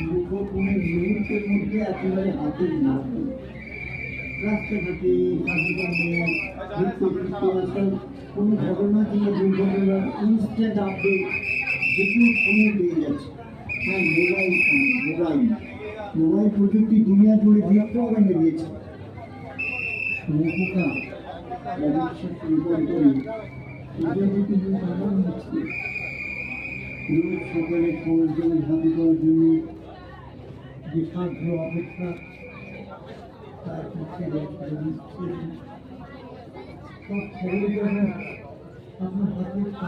মুহূর্তের মধ্যে একেবারে হাতের নাড়ি রাস্তাঘাটে কোনো ঘটনা কিংবা দুর্ঘটনা ইনস্ট্যান্ট আপডেট যেগুলো ফোনে পেয়ে যাচ্ছে। হ্যাঁ, মোবাইল প্রযুক্তি দুনিয়া জুড়ে বিপ্লব এনে দিয়েছে। সমপোকা অবিশ্বাস রূপান্তরে রোজ সকালে খবর জন্য হাতে করার জন্য যে সাধ্য অপেক্ষা তার পিছিয়ে সব খবর আপনার হাতে